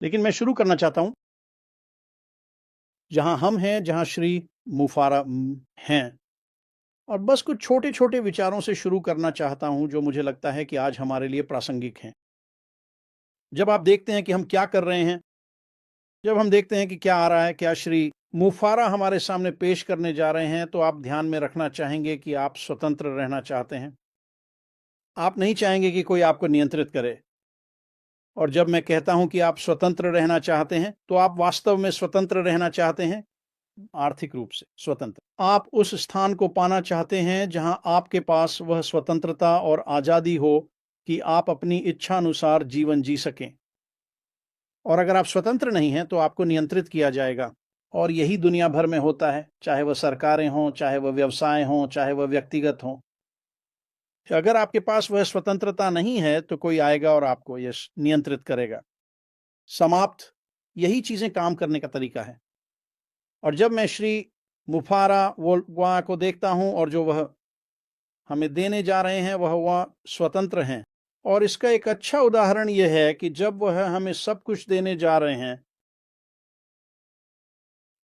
लेकिन मैं शुरू करना चाहता हूं जहां हम हैं, जहां श्री मुफारा हैं, और बस कुछ छोटे छोटे विचारों से शुरू करना चाहता हूं जो मुझे लगता है कि आज हमारे लिए प्रासंगिक हैं। जब आप देखते हैं कि हम क्या कर रहे हैं, जब हम देखते हैं कि क्या आ रहा है, क्या श्री मुफारा हमारे सामने पेश करने जा रहे हैं, तो आप ध्यान में रखना चाहेंगे कि आप स्वतंत्र रहना चाहते हैं। आप नहीं चाहेंगे कि कोई आपको नियंत्रित करे। और जब मैं कहता हूं कि आप स्वतंत्र रहना चाहते हैं, तो आप वास्तव में स्वतंत्र रहना चाहते हैं। आर्थिक रूप से स्वतंत्र, आप उस स्थान को पाना चाहते हैं जहां आपके पास वह स्वतंत्रता और आजादी हो कि आप अपनी इच्छा अनुसार जीवन जी सकें। और अगर आप स्वतंत्र नहीं हैं तो आपको नियंत्रित किया जाएगा। और यही दुनिया भर में होता है, चाहे वह सरकारें हों, चाहे वह व्यवसाय हों, चाहे वह व्यक्तिगत हों। अगर आपके पास वह स्वतंत्रता नहीं है तो कोई आएगा और आपको यह नियंत्रित करेगा। समाप्त। यही चीजें काम करने का तरीका है। और जब मैं श्री मुफारा वोल्वा को देखता हूं और जो वह हमें देने जा रहे हैं वह स्वतंत्र हैं। और इसका एक अच्छा उदाहरण यह है कि जब वह हमें सब कुछ देने जा रहे हैं,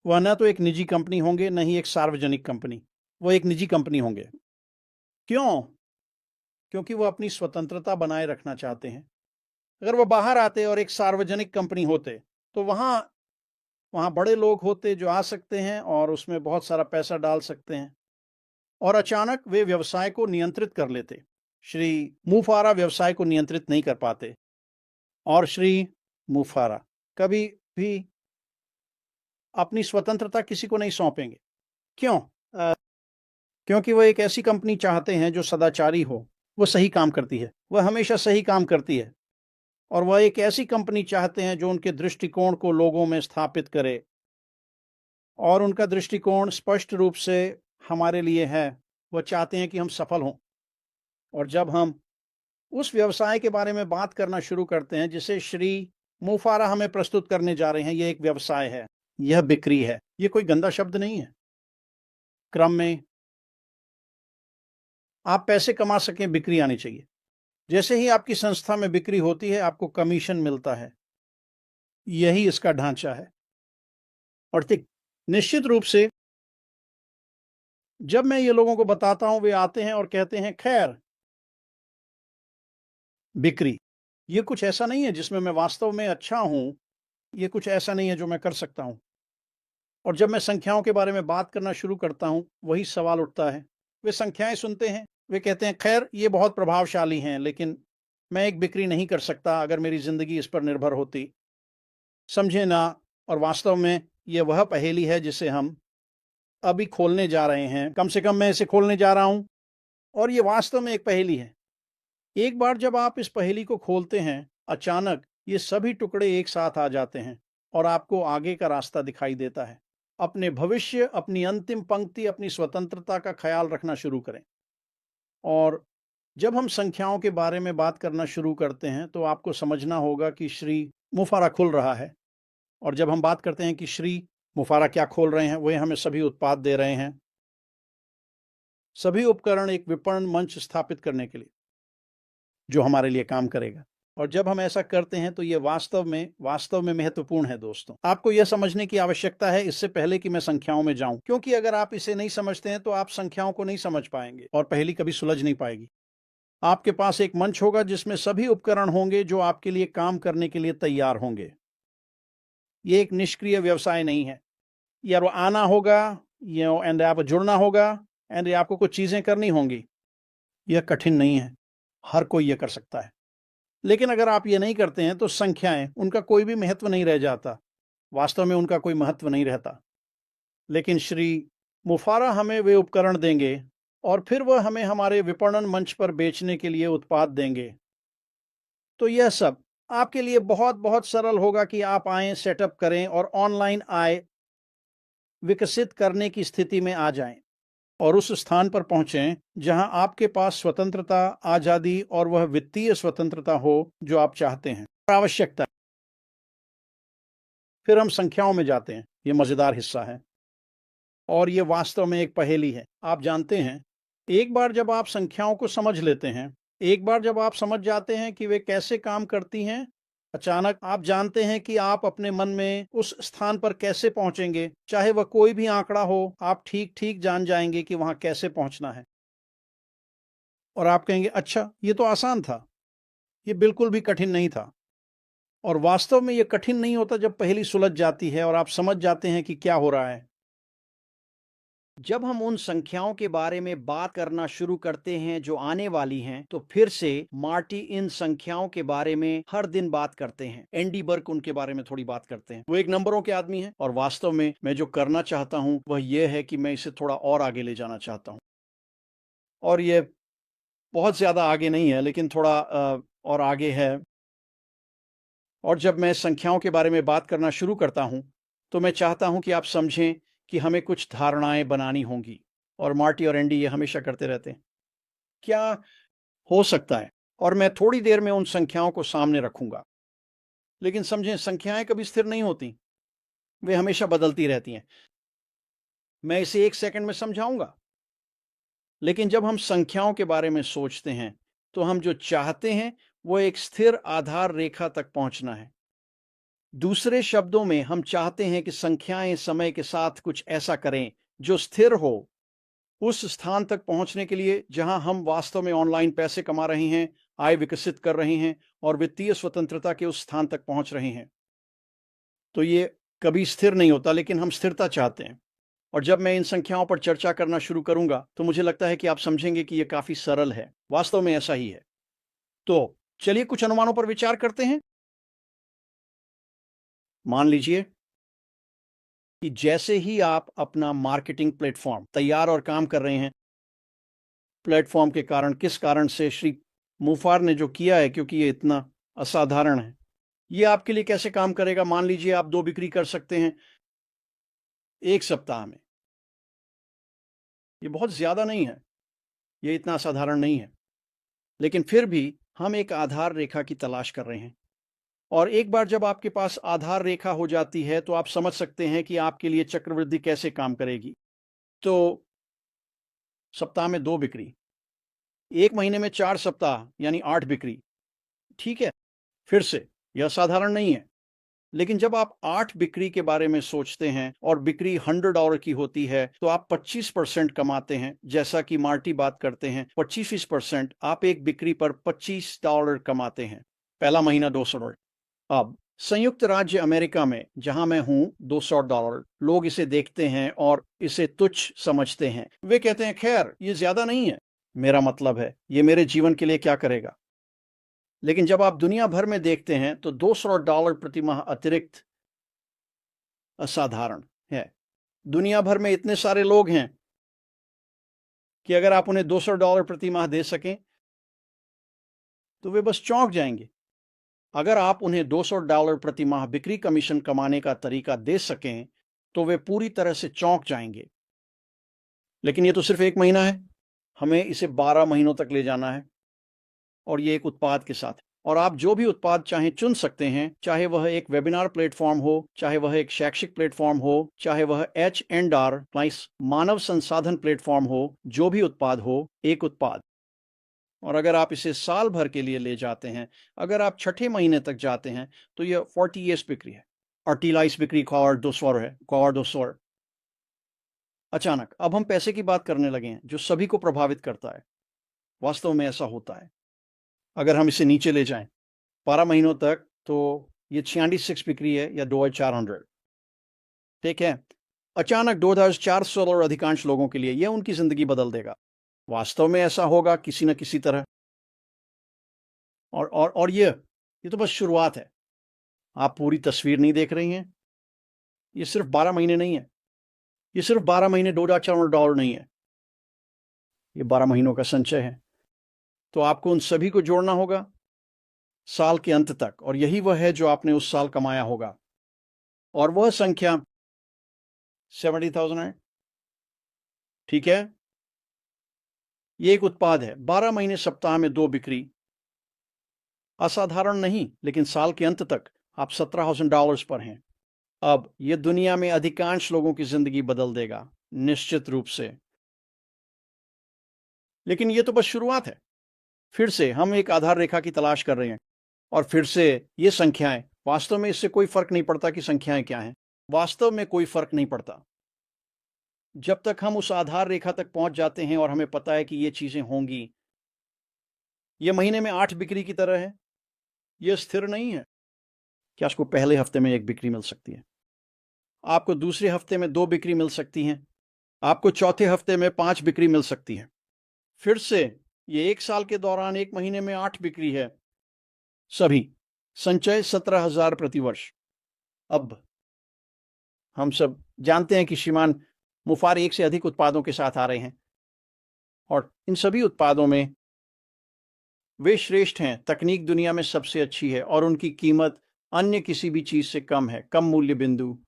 वह न तो एक निजी कंपनी होंगे, न ही एक सार्वजनिक कंपनी, वह एक निजी कंपनी होंगे। क्यों? क्योंकि वह अपनी स्वतंत्रता बनाए रखना चाहते हैं। अगर वह बाहर आते और एक सार्वजनिक कंपनी होते तो वहां बड़े लोग होते जो आ सकते हैं और उसमें बहुत सारा पैसा डाल सकते हैं, और अचानक वे व्यवसाय को नियंत्रित कर लेते। श्री मुफारा व्यवसाय को नियंत्रित नहीं कर पाते, और श्री मुफारा कभी भी अपनी स्वतंत्रता किसी को नहीं सौंपेंगे। क्यों? क्योंकि वह एक ऐसी कंपनी चाहते हैं जो सदाचारी हो, वह सही काम करती है, वह हमेशा सही काम करती है। और वह एक ऐसी कंपनी चाहते हैं जो उनके दृष्टिकोण को लोगों में स्थापित करे, और उनका दृष्टिकोण स्पष्ट रूप से हमारे लिए है। वह चाहते हैं कि हम सफल हों। और जब हम उस व्यवसाय के बारे में बात करना शुरू करते हैं जिसे श्री मुफारा हमें प्रस्तुत करने जा रहे हैं, यह एक व्यवसाय है, यह बिक्री है। यह कोई गंदा शब्द नहीं है। क्रम में आप पैसे कमा सकें, बिक्री आनी चाहिए। जैसे ही आपकी संस्था में बिक्री होती है, आपको कमीशन मिलता है। यही इसका ढांचा है। और निश्चित रूप से जब मैं ये लोगों को बताता हूं, वे आते हैं और कहते हैं, खैर, बिक्री ये कुछ ऐसा नहीं है जिसमें मैं वास्तव में अच्छा हूं, ये कुछ ऐसा नहीं है जो मैं कर सकता हूं। और जब मैं संख्याओं के बारे में बात करना शुरू करता हूं, वही सवाल उठता है। वे संख्याएं सुनते हैं, वे कहते हैं, खैर, ये बहुत प्रभावशाली हैं, लेकिन मैं एक बिक्री नहीं कर सकता अगर मेरी जिंदगी इस पर निर्भर होती। समझे ना? और वास्तव में यह वह पहेली है जिसे हम अभी खोलने जा रहे हैं। कम से कम मैं इसे खोलने जा रहा हूं, और यह वास्तव में एक पहेली है। एक बार जब आप इस पहेली को खोलते हैं, अचानक ये सभी टुकड़े एक साथ आ जाते हैं और आपको आगे का रास्ता दिखाई देता है। अपने भविष्य, अपनी अंतिम पंक्ति, अपनी स्वतंत्रता का ख्याल रखना शुरू करें। और जब हम संख्याओं के बारे में बात करना शुरू करते हैं तो आपको समझना होगा कि श्री मुफारा खुल रहा है। और जब हम बात करते हैं कि श्री मुफारा क्या खोल रहे हैं, वे हमें सभी उत्पाद दे रहे हैं, सभी उपकरण, एक विपणन मंच स्थापित करने के लिए जो हमारे लिए काम करेगा। और जब हम ऐसा करते हैं तो ये वास्तव में महत्वपूर्ण है। दोस्तों, आपको यह समझने की आवश्यकता है इससे पहले कि मैं संख्याओं में जाऊं, क्योंकि अगर आप इसे नहीं समझते हैं तो आप संख्याओं को नहीं समझ पाएंगे और पहेली कभी सुलझ नहीं पाएगी। आपके पास एक मंच होगा जिसमें सभी उपकरण होंगे जो आपके लिए काम करने के लिए तैयार होंगे। ये एक निष्क्रिय व्यवसाय नहीं है। यार, वो आना होगा, एंड आपको जुड़ना होगा, एंड आपको कुछ चीजें करनी होंगी। यह कठिन नहीं है, हर कोई यह कर सकता है। लेकिन अगर आप ये नहीं करते हैं तो संख्याएं, उनका कोई भी महत्व नहीं रह जाता। वास्तव में उनका कोई महत्व नहीं रहता। लेकिन श्री मुफारा हमें वे उपकरण देंगे और फिर वह हमें हमारे विपणन मंच पर बेचने के लिए उत्पाद देंगे। तो यह सब आपके लिए बहुत बहुत सरल होगा कि आप आएं, सेटअप करें और ऑनलाइन आय विकसित करने की स्थिति में आ जाएं और उस स्थान पर पहुंचें जहां आपके पास स्वतंत्रता, आजादी और वह वित्तीय स्वतंत्रता हो जो आप चाहते हैं। आवश्यकता। फिर हम संख्याओं में जाते हैं। यह मजेदार हिस्सा है और यह वास्तव में एक पहेली है। आप जानते हैं, एक बार जब आप संख्याओं को समझ लेते हैं, एक बार जब आप समझ जाते हैं कि वे कैसे काम करती हैं, अचानक आप जानते हैं कि आप अपने मन में उस स्थान पर कैसे पहुंचेंगे, चाहे वह कोई भी आंकड़ा हो, आप ठीक ठीक जान जाएंगे कि वहां कैसे पहुंचना है। और आप कहेंगे, अच्छा ये तो आसान था, ये बिल्कुल भी कठिन नहीं था। और वास्तव में ये कठिन नहीं होता जब पहेली सुलझ जाती है और आप समझ जाते हैं कि क्या हो रहा है। जब हम उन संख्याओं के बारे में बात करना शुरू करते हैं जो आने वाली हैं, तो फिर से मार्टी इन संख्याओं के बारे में हर दिन बात करते हैं। एंडी बर्क उनके बारे में थोड़ी बात करते हैं। वो एक नंबरों के आदमी हैं और वास्तव में मैं जो करना चाहता हूं वह यह है कि मैं इसे थोड़ा और आगे ले जाना चाहता हूं। और ये बहुत ज्यादा आगे नहीं है, लेकिन थोड़ा और आगे है। और जब मैं संख्याओं के बारे में बात करना शुरू करता हूं, तो मैं चाहता हूं कि आप समझें कि हमें कुछ धारणाएं बनानी होंगी। और मार्टी और एंडी ये हमेशा करते रहते हैं। क्या हो सकता है? और मैं थोड़ी देर में उन संख्याओं को सामने रखूंगा। लेकिन समझें, संख्याएं कभी स्थिर नहीं होती, वे हमेशा बदलती रहती हैं। मैं इसे एक सेकंड में समझाऊंगा। लेकिन जब हम संख्याओं के बारे में सोचते हैं, तो हम जो चाहते हैं वो एक स्थिर आधार रेखा तक पहुंचना है। दूसरे शब्दों में, हम चाहते हैं कि संख्याएं समय के साथ कुछ ऐसा करें जो स्थिर हो, उस स्थान तक पहुंचने के लिए जहां हम वास्तव में ऑनलाइन पैसे कमा रहे हैं, आय विकसित कर रहे हैं और वित्तीय स्वतंत्रता के उस स्थान तक पहुंच रहे हैं। तो ये कभी स्थिर नहीं होता, लेकिन हम स्थिरता चाहते हैं। और जब मैं इन संख्याओं पर चर्चा करना शुरू करूंगा, तो मुझे लगता है कि आप समझेंगे कि यह काफी सरल है। वास्तव में ऐसा ही है। तो चलिए कुछ अनुमानों पर विचार करते हैं। मान लीजिए कि जैसे ही आप अपना मार्केटिंग प्लेटफॉर्म तैयार और काम कर रहे हैं, प्लेटफॉर्म के कारण, किस कारण से श्री मुफार ने जो किया है, क्योंकि ये इतना असाधारण है, ये आपके लिए कैसे काम करेगा। मान लीजिए आप 2 बिक्री कर सकते हैं 1 सप्ताह में। ये बहुत ज्यादा नहीं है, ये इतना असाधारण नहीं है, लेकिन फिर भी हम एक आधार रेखा की तलाश कर रहे हैं। और एक बार जब आपके पास आधार रेखा हो जाती है, तो आप समझ सकते हैं कि आपके लिए चक्रवृद्धि कैसे काम करेगी। तो सप्ताह में 2 बिक्री, 1 महीने में 4 सप्ताह यानी 8 बिक्री। ठीक है, फिर से यह साधारण नहीं है। लेकिन जब आप 8 बिक्री के बारे में सोचते हैं और बिक्री $100 की होती है, तो आप 25% कमाते हैं। जैसा कि मार्टी बात करते हैं, 25% आप एक बिक्री पर $25 कमाते हैं। पहला महीना $200। अब संयुक्त राज्य अमेरिका में, जहां मैं हूं, $200 लोग इसे देखते हैं और इसे तुच्छ समझते हैं। वे कहते हैं, खैर ये ज्यादा नहीं है, मेरा मतलब है ये मेरे जीवन के लिए क्या करेगा। लेकिन जब आप दुनिया भर में देखते हैं, तो $200 प्रति माह अतिरिक्त असाधारण है। दुनिया भर में इतने सारे लोग हैं कि अगर आप उन्हें $200 प्रति माह दे सकें, तो वे बस चौंक जाएंगे। अगर आप उन्हें $200 प्रति माह बिक्री कमीशन कमाने का तरीका दे सकें, तो वे पूरी तरह से चौंक जाएंगे। लेकिन ये तो सिर्फ 1 महीना है, हमें इसे 12 महीनों तक ले जाना है। और ये एक उत्पाद के साथ। और आप जो भी उत्पाद चाहें चुन सकते हैं, चाहे वह एक वेबिनार प्लेटफॉर्म हो, चाहे वह एक शैक्षिक प्लेटफॉर्म हो, चाहे वह H&R मानव संसाधन प्लेटफॉर्म हो, जो भी उत्पाद हो, एक उत्पाद। और अगर आप इसे साल भर के लिए ले जाते हैं, अगर आप छठे महीने तक जाते हैं, तो यह 40 बिक्री है। और 40 बिक्री का और 200 है, का और 200। अचानक अब हम पैसे की बात करने लगे हैं, जो सभी को प्रभावित करता है। वास्तव में ऐसा होता है। अगर हम इसे नीचे ले जाएं 12 महीनों तक, तो ये 46 बिक्री है या $2,400। ठीक है, अचानक $2,400 और अधिकांश लोगों के लिए यह उनकी जिंदगी बदल देगा। वास्तव में ऐसा होगा किसी न किसी तरह। और ये तो बस शुरुआत है। आप पूरी तस्वीर नहीं देख रही हैं। ये सिर्फ 12 महीने नहीं है, ये सिर्फ 12 महीने $2,400 नहीं है, ये 12 महीनों का संचय है। तो आपको उन सभी को जोड़ना होगा साल के अंत तक, और यही वह है जो आपने उस साल कमाया होगा। और वह संख्या 70,000 है। ठीक है, ये एक उत्पाद है। 12 महीने, सप्ताह में 2 बिक्री। असाधारण नहीं, लेकिन साल के अंत तक आप $17,000 पर हैं। अब यह दुनिया में अधिकांश लोगों की जिंदगी बदल देगा, निश्चित रूप से। लेकिन यह तो बस शुरुआत है। फिर से हम एक आधार रेखा की तलाश कर रहे हैं। और फिर से ये संख्याएं, वास्तव में इससे कोई फर्क नहीं पड़ता कि संख्याएं क्या हैं, वास्तव में कोई फर्क नहीं पड़ता। जब तक हम उस आधार रेखा तक पहुंच जाते हैं और हमें पता है कि ये चीजें होंगी। ये महीने में 8 बिक्री की तरह है, ये स्थिर नहीं है। क्या आपको पहले हफ्ते में 1 बिक्री मिल सकती है, आपको दूसरे हफ्ते में 2 बिक्री मिल सकती हैं, आपको चौथे हफ्ते में 5 बिक्री मिल सकती है। फिर से ये 1 साल के दौरान 1 महीने में 8 बिक्री है। सभी संचय 17,000 प्रति वर्ष। अब हम सब जानते हैं कि श्रीमान मुफार 1 से अधिक उत्पादों के साथ आ रहे हैं और इन सभी उत्पादों में वे श्रेष्ठ हैं। तकनीक दुनिया में सबसे अच्छी है और उनकी कीमत अन्य किसी भी चीज से कम है, कम मूल्य बिंदु।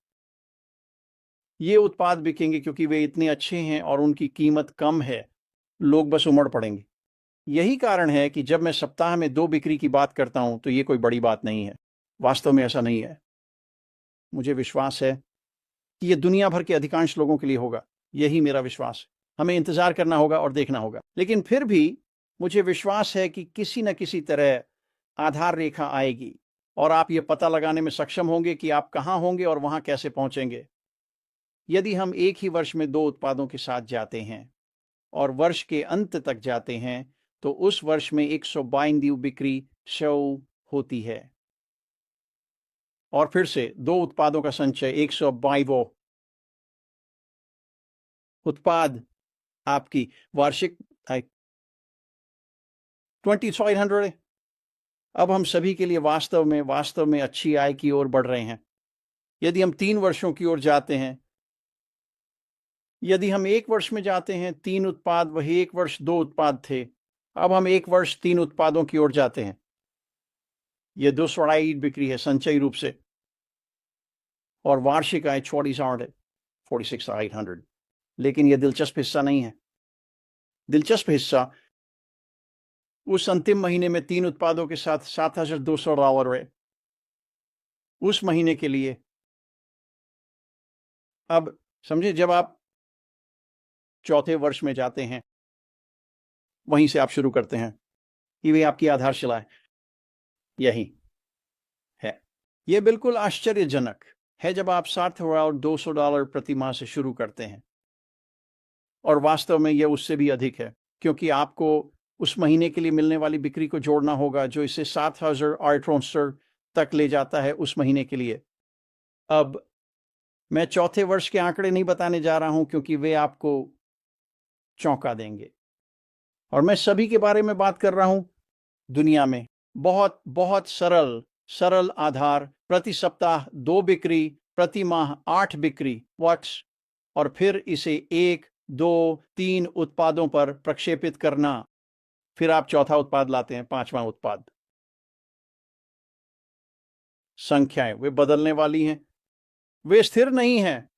ये उत्पाद बिकेंगे क्योंकि वे इतने अच्छे हैं और उनकी कीमत कम है, लोग बस उमड़ पड़ेंगे। यही कारण है कि जब मैं सप्ताह में 2 बिक्री की बात करता हूं तो ये कोई बड़ी बात नहीं है। वास्तव में ऐसा नहीं है। मुझे विश्वास है कि ये दुनिया भर के अधिकांश लोगों के लिए होगा। यही मेरा विश्वास है। हमें इंतजार करना होगा और देखना होगा, लेकिन फिर भी मुझे विश्वास है कि किसी न किसी तरह आधार रेखा आएगी और आप ये पता लगाने में सक्षम होंगे कि आप कहां होंगे और वहां कैसे पहुंचेंगे। यदि हम एक ही वर्ष में 2 उत्पादों के साथ जाते हैं और वर्ष के अंत तक जाते हैं तो उस वर्ष में 152 बिक्री शो होती है और फिर से 2 उत्पादों का संचय 122 उत्पाद आपकी वार्षिक 2500 है। अब हम सभी के लिए वास्तव में अच्छी आय की ओर बढ़ रहे हैं। यदि हम 3 वर्षों की ओर जाते हैं, यदि हम 1 वर्ष में जाते हैं 3 उत्पाद, वही 1 वर्ष 2 उत्पाद थे, अब हम 1 वर्ष 3 उत्पादों की ओर जाते हैं। यह 228 बिक्री है संचयी रूप से और वार्षिक आय 46,800। लेकिन यह दिलचस्प हिस्सा नहीं है। दिलचस्प हिस्सा उस अंतिम महीने में 3 उत्पादों के साथ $7,200 है उस महीने के लिए। अब समझे, जब आप चौथे वर्ष में जाते हैं वहीं से आप शुरू करते हैं। ये आपकी आधारशिला है, यही है। यह बिल्कुल आश्चर्यजनक है जब आप $7,200 प्रति माह से शुरू करते हैं और वास्तव में यह उससे भी अधिक है क्योंकि आपको उस महीने के लिए मिलने वाली बिक्री को जोड़ना होगा जो इसे 7,800 तक ले जाता है उस महीने के लिए। अब मैं चौथे वर्ष के आंकड़े नहीं बताने जा रहा हूं क्योंकि वे आपको चौंका देंगे और मैं सभी के बारे में बात कर रहा हूं। दुनिया में बहुत बहुत सरल आधार, प्रति सप्ताह 2 बिक्री, प्रति माह 8 बिक्री वॉट्स और फिर इसे 1, 2, 3 उत्पादों पर प्रक्षेपित करना। फिर आप चौथा उत्पाद लाते हैं, 5वां उत्पाद। संख्याएं वे बदलने वाली हैं, वे स्थिर नहीं हैं।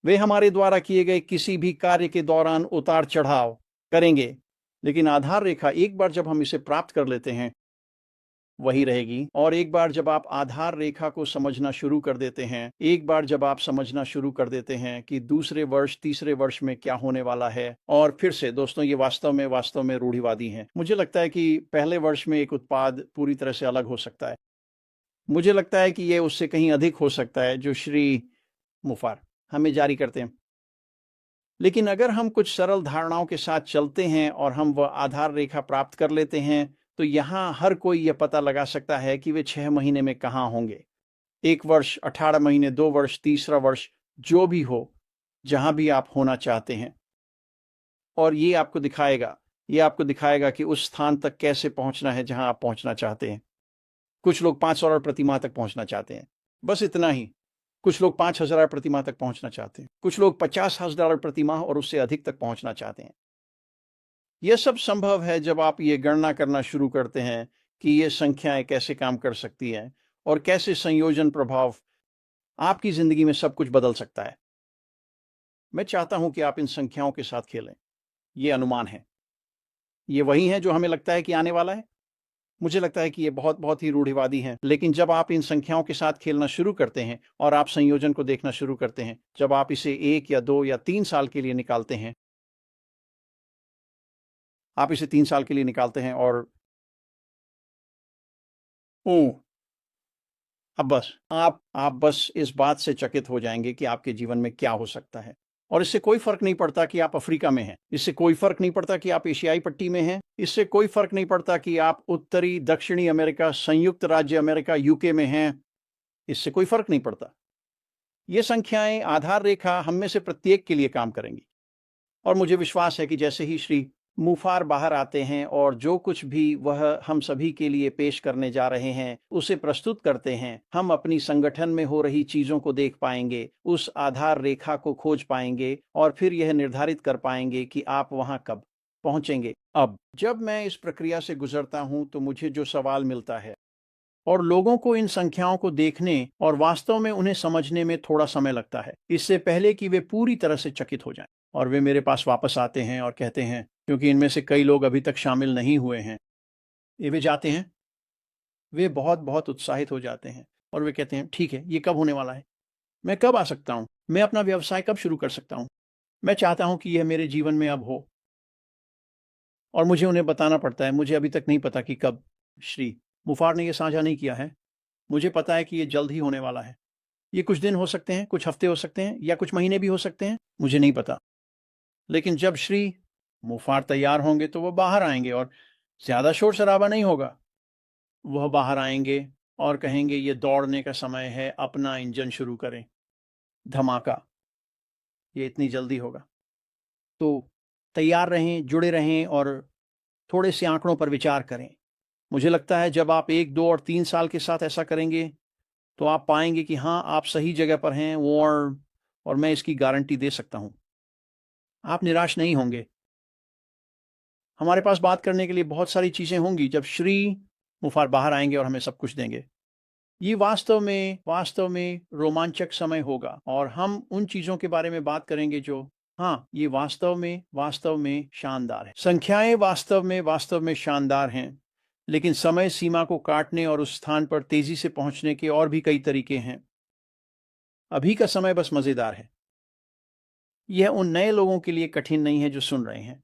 वे हमारे द्वारा किए गए किसी भी कार्य के दौरान उतार चढ़ाव करेंगे, लेकिन आधार रेखा एक बार जब हम इसे प्राप्त कर लेते हैं वही रहेगी। और एक बार जब आप आधार रेखा को समझना शुरू कर देते हैं, एक बार जब आप समझना शुरू कर देते हैं कि दूसरे वर्ष तीसरे वर्ष में क्या होने वाला है, और फिर से दोस्तों ये वास्तव में रूढ़िवादी हैं। मुझे लगता है कि पहले वर्ष में एक उत्पाद पूरी तरह से अलग हो सकता है। मुझे लगता है कि ये उससे कहीं अधिक हो सकता है जो श्री मुफार हमें जारी करते हैं। लेकिन अगर हम कुछ सरल धारणाओं के साथ चलते हैं और हम वह आधार रेखा प्राप्त कर लेते हैं तो यहां हर कोई यह पता लगा सकता है कि वे 6 महीने में कहां होंगे। 1 वर्ष, 18 महीने, 2 वर्ष, तीसरा वर्ष, जो भी हो, जहां भी आप होना चाहते हैं। और ये आपको दिखाएगा कि उस स्थान तक कैसे पहुंचना है जहां आप पहुंचना चाहते हैं। कुछ लोग $500 प्रति माह तक पहुंचना चाहते हैं, बस इतना ही। कुछ लोग 5,000 प्रति माह तक पहुंचना चाहते हैं, कुछ लोग 50,000 प्रति माह और उससे अधिक तक पहुंचना चाहते हैं। यह सब संभव है जब आप ये गणना करना शुरू करते हैं कि ये संख्याएं कैसे काम कर सकती हैं और कैसे संयोजन प्रभाव आपकी जिंदगी में सब कुछ बदल सकता है। मैं चाहता हूं कि आप इन संख्याओं के साथ खेलें। ये अनुमान है, ये वही है जो हमें लगता है कि आने वाला है। मुझे लगता है कि ये बहुत ही रूढ़िवादी है, लेकिन जब आप इन संख्याओं के साथ खेलना शुरू करते हैं और आप संयोजन को देखना शुरू करते हैं, जब आप इसे 1 या 2 या 3 साल के लिए निकालते हैं, आप इसे 3 साल के लिए निकालते हैं और ओह! अब बस आप बस इस बात से चकित हो जाएँगे कि आपके जीवन में क्या हो सकता है। और इससे कोई फ़र्क नहीं पड़ता कि आप अफ्रीका में हैं, इससे कोई फ़र्क नहीं पड़ता कि आप एशियाई पट्टी में हैं, इससे कोई फ़र्क नहीं पड़ता कि आप उत्तरी, दक्षिणी अमेरिका, संयुक्त राज्य अमेरिका, यूके में हैं, इससे कोई फ़र्क नहीं पड़ता। ये संख्याएँ आधार रेखा हम में से प्रत्येक के लिए काम करेंगी। और मुझे विश्वास है कि जैसे ही श्री मुफार बाहर आते हैं और जो कुछ भी वह हम सभी के लिए पेश करने जा रहे हैं, उसे प्रस्तुत करते हैं, हम अपनी संगठन में हो रही चीज़ों को देख पाएँगे, उस आधार रेखा को खोज पाएँगे और फिर यह निर्धारित कर पाएँगे कि आप वहाँ कब पहुँचेंगे। अब जब मैं इस प्रक्रिया से गुज़रता हूँ, तो मुझे जो सवाल मिलता है और लोगों को इन संख्याओं को देखने और वास्तव में उन्हें समझने में थोड़ा समय लगता है, इससे पहले कि वे पूरी तरह से चकित हो जाएँ। और वे मेरे पास वापस आते हैं और कहते हैं, क्योंकि इनमें से कई लोग अभी तक शामिल नहीं हुए हैं, ये वे जाते हैं, वे बहुत-बहुत उत्साहित हो जाते हैं और वे कहते हैं, ठीक है, ये कब होने वाला है? मैं कब आ सकता हूँ? मैं अपना व्यवसाय कब शुरू कर सकता हूँ? मैं चाहता हूँ कि यह मेरे जीवन में अब हो। और मुझे उन्हें बताना पड़ता है, मुझे अभी तक नहीं पता कि कब। श्री मुफार ने यह साझा नहीं किया है। मुझे पता है कि ये जल्द ही होने वाला है। ये कुछ दिन हो सकते हैं, कुछ हफ्ते हो सकते हैं या कुछ महीने भी हो सकते हैं, मुझे नहीं पता। लेकिन जब श्री मुफार तैयार होंगे तो वो बाहर आएंगे और ज्यादा शोर शराबा नहीं होगा। वह बाहर आएंगे और कहेंगे, ये दौड़ने का समय है, अपना इंजन शुरू करें। धमाका, ये इतनी जल्दी होगा। तो तैयार रहें, जुड़े रहें और थोड़े से आंकड़ों पर विचार करें। मुझे लगता है जब आप 1, 2 और 3 साल के साथ ऐसा करेंगे, तो आप पाएंगे कि हाँ, आप सही जगह पर हैं। और मैं इसकी गारंटी दे सकता हूँ, आप निराश नहीं होंगे। हमारे पास बात करने के लिए बहुत सारी चीज़ें होंगी जब श्री मुफार बाहर आएंगे और हमें सब कुछ देंगे। ये वास्तव में रोमांचक समय होगा और हम उन चीज़ों के बारे में बात करेंगे जो, हाँ, ये वास्तव में शानदार है। संख्याएं वास्तव में शानदार हैं, लेकिन समय सीमा को काटने और उस स्थान पर तेजी से पहुंचने के और भी कई तरीके हैं। अभी का समय बस मज़ेदार है। यह उन नए लोगों के लिए कठिन नहीं है जो सुन रहे हैं,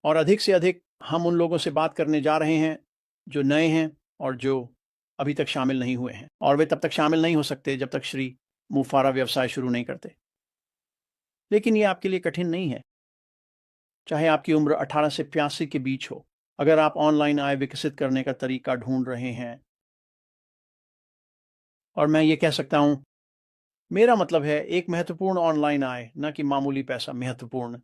और अधिक से अधिक हम उन लोगों से बात करने जा रहे हैं जो नए हैं और जो अभी तक शामिल नहीं हुए हैं, और वे तब तक शामिल नहीं हो सकते जब तक श्री मुफारा व्यवसाय शुरू नहीं करते। लेकिन ये आपके लिए कठिन नहीं है, चाहे आपकी उम्र 18 से 85 के बीच हो। अगर आप ऑनलाइन आय विकसित करने का तरीका ढूंढ रहे हैं, और मैं ये कह सकता हूं, मेरा मतलब है एक महत्वपूर्ण ऑनलाइन आय, न कि मामूली पैसा, महत्वपूर्ण।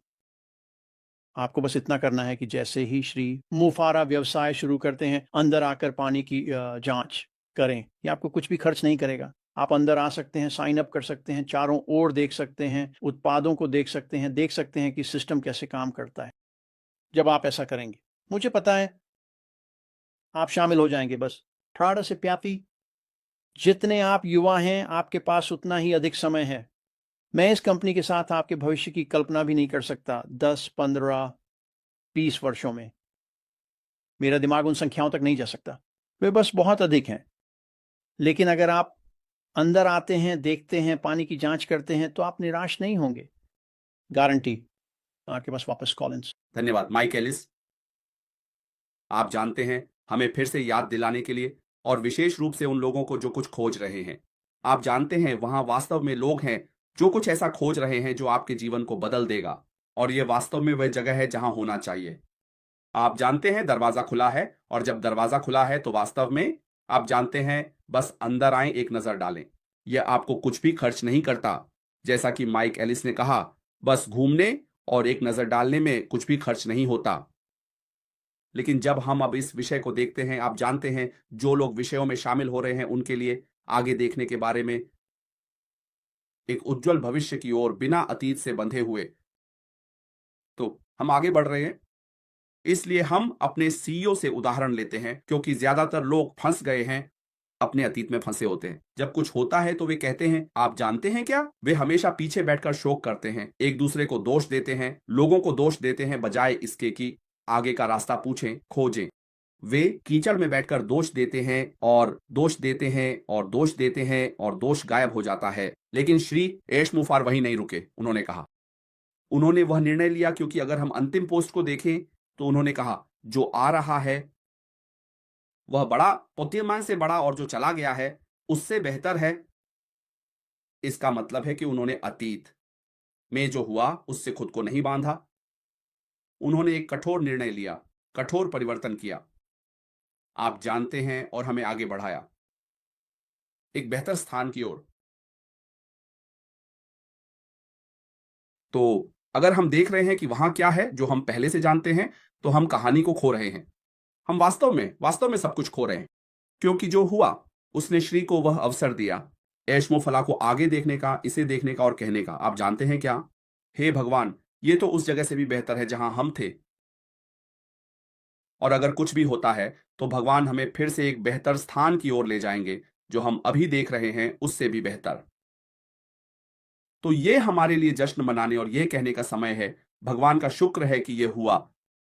आपको बस इतना करना है कि जैसे ही श्री मुफारा व्यवसाय शुरू करते हैं, अंदर आकर पानी की जांच करें। ये आपको कुछ भी खर्च नहीं करेगा। आप अंदर आ सकते हैं, साइन अप कर सकते हैं, चारों ओर देख सकते हैं, उत्पादों को देख सकते हैं कि सिस्टम कैसे काम करता है। जब आप ऐसा करेंगे, मुझे पता है आप शामिल हो जाएंगे। बस ठाड़ा से प्यापी, जितने आप युवा हैं, आपके पास उतना ही अधिक समय है। मैं इस कंपनी के साथ आपके भविष्य की कल्पना भी नहीं कर सकता 10, 15, 20 वर्षों में। मेरा दिमाग उन संख्याओं तक नहीं जा सकता, वे बस बहुत अधिक हैं। लेकिन अगर आप अंदर आते हैं, देखते हैं, पानी की जांच करते हैं, तो आप निराश नहीं होंगे, गारंटी। आपके पास वापस कॉलिंस। धन्यवाद माइक एलिस। आप जानते हैं, हमें फिर से याद दिलाने के लिए, और विशेष रूप से उन लोगों को जो कुछ खोज रहे हैं। आप जानते हैं, वहां वास्तव में लोग हैं जो कुछ ऐसा खोज रहे हैं जो आपके जीवन को बदल देगा, और यह वास्तव में वह जगह है जहां होना चाहिए। आप जानते हैं, दरवाजा खुला है, और जब दरवाजा खुला है तो वास्तव में आप जानते हैं, बस अंदर आएं, एक नजर डालें। यह आपको कुछ भी खर्च नहीं करता। जैसा कि माइक एलिस ने कहा, बस घूमने और एक नजर डालने में कुछ भी खर्च नहीं होता। लेकिन जब हम अब इस विषय को देखते हैं, आप जानते हैं, जो लोग विषयों में शामिल हो रहे हैं उनके लिए आगे देखने के बारे में, एक उज्जवल भविष्य की ओर बिना अतीत से बंधे हुए, तो हम आगे बढ़ रहे हैं। इसलिए हम अपने सीईओ से उदाहरण लेते हैं, क्योंकि ज्यादातर लोग फंस गए हैं, अपने अतीत में फंसे होते हैं। जब कुछ होता है तो वे कहते हैं, आप जानते हैं क्या, वे हमेशा पीछे बैठकर शोक करते हैं, एक दूसरे को दोष देते हैं, लोगों को दोष देते हैं, बजाय इसके कि आगे का रास्ता पूछें, खोजें। वे कीचड़ में बैठकर दोष देते हैं और दोष देते हैं और दोष देते हैं और दोष गायब हो जाता है। लेकिन श्री एश मुफार वहीं नहीं रुके। उन्होंने कहा, उन्होंने वह निर्णय लिया, क्योंकि अगर हम अंतिम पोस्ट को देखें तो उन्होंने कहा, जो आ रहा है वह बड़ा बुद्धिमान से बड़ा और जो चला गया है उससे बेहतर है। इसका मतलब है कि उन्होंने अतीत में जो हुआ उससे खुद को नहीं बांधा। उन्होंने एक कठोर निर्णय लिया, कठोर परिवर्तन किया। आप जानते हैं, और हमें आगे बढ़ाया एक बेहतर स्थान की ओर। तो अगर हम देख रहे हैं कि वहां क्या है जो हम पहले से जानते हैं, तो हम कहानी को खो रहे हैं। हम वास्तव में सब कुछ खो रहे हैं, क्योंकि जो हुआ उसने श्री को वह अवसर दिया ऐशमोफला को आगे देखने का, इसे देखने का और कहने का। आप जानते हैं क्या? हे भगवान, ये तो उस जगह से भी बेहतर है जहां हम थे। और अगर कुछ भी होता है तो भगवान हमें फिर से एक बेहतर स्थान की ओर ले जाएंगे, जो हम अभी देख रहे हैं उससे भी बेहतर। तो ये हमारे लिए जश्न मनाने और ये कहने का समय है, भगवान का शुक्र है कि ये हुआ,